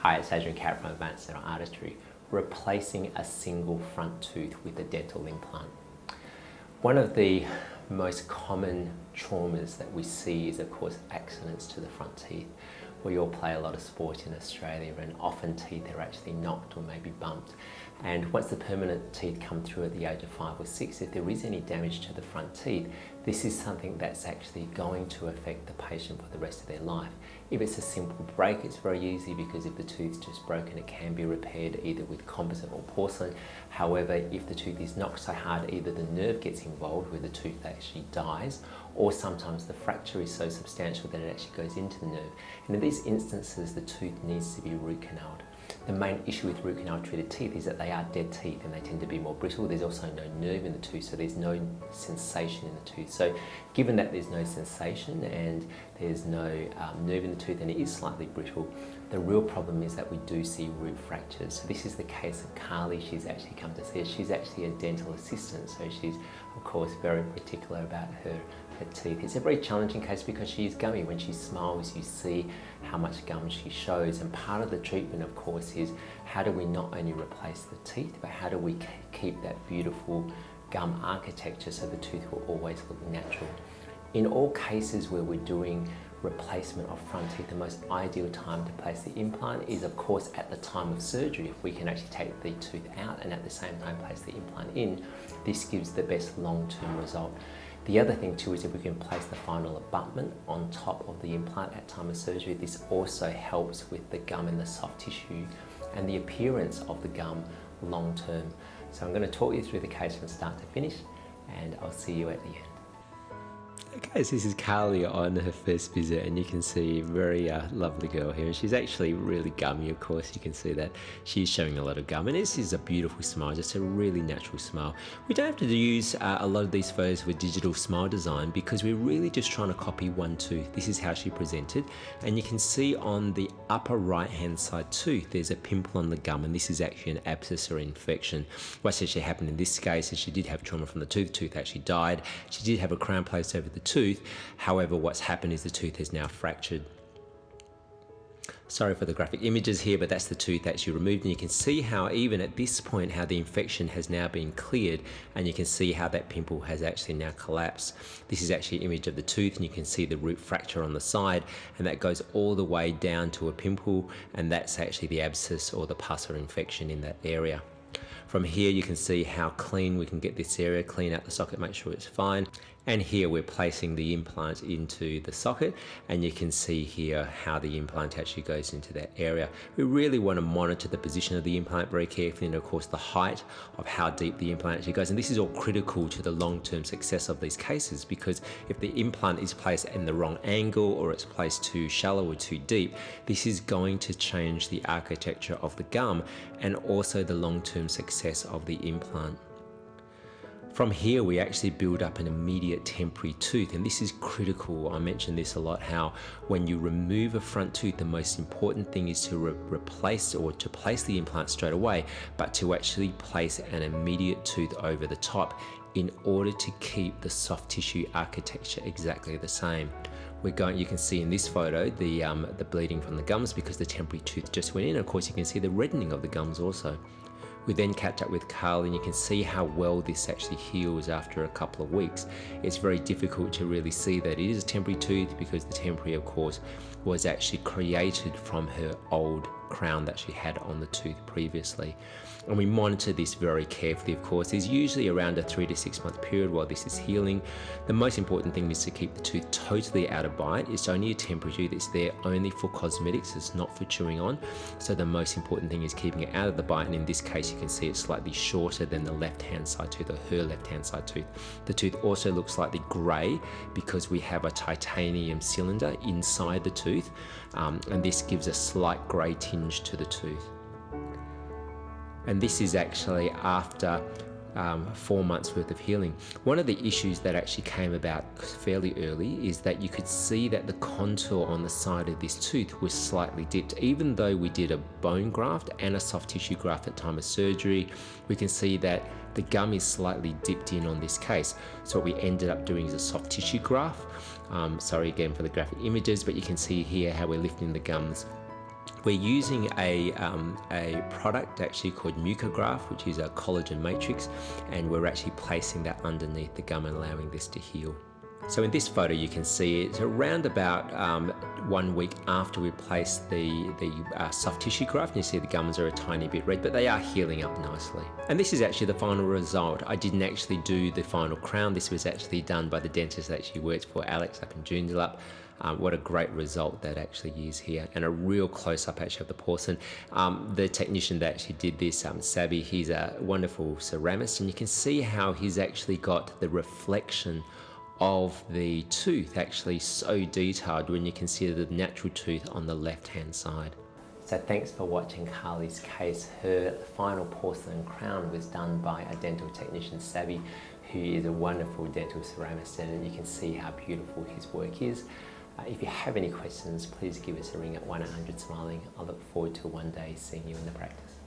Hi, it's Adrian from Advanced Dental Artistry, replacing a single front tooth with a dental implant. One of the most common traumas that we see is, of course, accidents to the front teeth. We all play a lot of sport in Australia, and often teeth are actually knocked or maybe bumped. And once the permanent teeth come through at the age of 5 or 6, if there is any damage to the front teeth, this is something that's actually going to affect the patient for the rest of their life. If it's a simple break, it's very easy because if the tooth's just broken, it can be repaired either with composite or porcelain. However, if the tooth is knocked so hard, either the nerve gets involved where the tooth actually dies, or sometimes the fracture is so substantial that it actually goes into the nerve. And in these instances, the tooth needs to be root canaled. The main issue with root canal treated teeth is that they are dead teeth and they tend to be more brittle. There's also no nerve in the tooth, so there's no sensation in the tooth. So given that there's no sensation and there's no nerve in the tooth and it is slightly brittle, the real problem is that we do see root fractures. So this is the case of Carly. She's actually come to see us. She's actually a dental assistant, so she's of course very particular about her teeth. It's a very challenging case because she is gummy. When she smiles, you see how much gum she shows, and part of the treatment, of course, is how do we not only replace the teeth, but how do we keep that beautiful gum architecture so the tooth will always look natural. In all cases where we're doing replacement of front teeth, the most ideal time to place the implant is, of course, at the time of surgery. If we can actually take the tooth out and at the same time place the implant in, this gives the best long-term result. The other thing too is if we can place the final abutment on top of the implant at time of surgery, this also helps with the gum and the soft tissue and the appearance of the gum long term. So I'm going to talk you through the case from start to finish, and I'll see you at the end. Okay, so this is Carly on her first visit, and you can see a very lovely girl here. She's actually really gummy, of course. You can see that she's showing a lot of gum, and this is a beautiful smile, just a really natural smile. We don't have to use a lot of these photos with digital smile design because we're really just trying to copy one tooth. This is how she presented, and you can see on the upper right hand side tooth there's a pimple on the gum, and this is actually an abscess or infection. What's actually happened in this case is she did have trauma from the tooth actually died. She did have a crown placed over the tooth. However, what's happened is the tooth is now fractured. Sorry for the graphic images here, but that's the tooth actually removed, and you can see how even at this point how the infection has now been cleared, and you can see how that pimple has actually now collapsed. This is actually an image of the tooth, and you can see the root fracture on the side, and that goes all the way down to a pimple, and that's actually the abscess or the pus or infection in that area. From here you can see how clean we can get this area, clean out the socket, make sure it's fine. And here we're placing the implant into the socket, and you can see here how the implant actually goes into that area. We really want to monitor the position of the implant very carefully, and of course the height of how deep the implant actually goes. And this is all critical to the long-term success of these cases, because if the implant is placed in the wrong angle or it's placed too shallow or too deep, this is going to change the architecture of the gum and also the long-term success of the implant. From here, we actually build up an immediate temporary tooth, and this is critical. I mention this a lot, how when you remove a front tooth, the most important thing is to replace or to place the implant straight away, but to actually place an immediate tooth over the top in order to keep the soft tissue architecture exactly the same. You can see in this photo the bleeding from the gums because the temporary tooth just went in. Of course, you can see the reddening of the gums also. We then catch up with Carl, and you can see how well this actually heals after a couple of weeks. It's very difficult to really see that it is a temporary tooth because the temporary, of course, was actually created from her old crown that she had on the tooth previously. And we monitor this very carefully, of course. There's usually around a 3 to 6 month period while this is healing. The most important thing is to keep the tooth totally out of bite. It's only a temporary tooth. It's there only for cosmetics. It's not for chewing on. So the most important thing is keeping it out of the bite. And in this case, you can see it's slightly shorter than the left-hand side tooth, or her left-hand side tooth. The tooth also looks slightly grey because we have a titanium cylinder inside the tooth, and this gives a slight grey tinge to the tooth. And this is actually after 4 months worth of healing. One of the issues that actually came about fairly early is that you could see that the contour on the side of this tooth was slightly dipped. Even though we did a bone graft and a soft tissue graft at time of surgery, we can see that the gum is slightly dipped in on this case. So what we ended up doing is a soft tissue graft. Sorry again for the graphic images, but you can see here how we're lifting the gums We're using a product actually called Mucograph, which is a collagen matrix, and we're actually placing that underneath the gum and allowing this to heal. So in this photo you can see it's around about 1 week after we placed the soft tissue graft, and you see the gums are a tiny bit red, but they are healing up nicely. And this is actually the final result. I didn't actually do the final crown. This was actually done by the dentist that actually works for, Alex, up in Joondalup. What a great result that actually is here, and a real close-up actually of the porcelain. The technician that actually did this, Sabi, he's a wonderful ceramist, and you can see how he's actually got the reflection of the tooth actually so detailed when you consider the natural tooth on the left-hand side. So thanks for watching Carly's case. Her final porcelain crown was done by a dental technician, Sabi, who is a wonderful dental ceramist, and you can see how beautiful his work is. If you have any questions, please give us a ring at 1-800-SMILING. I look forward to one day seeing you in the practice.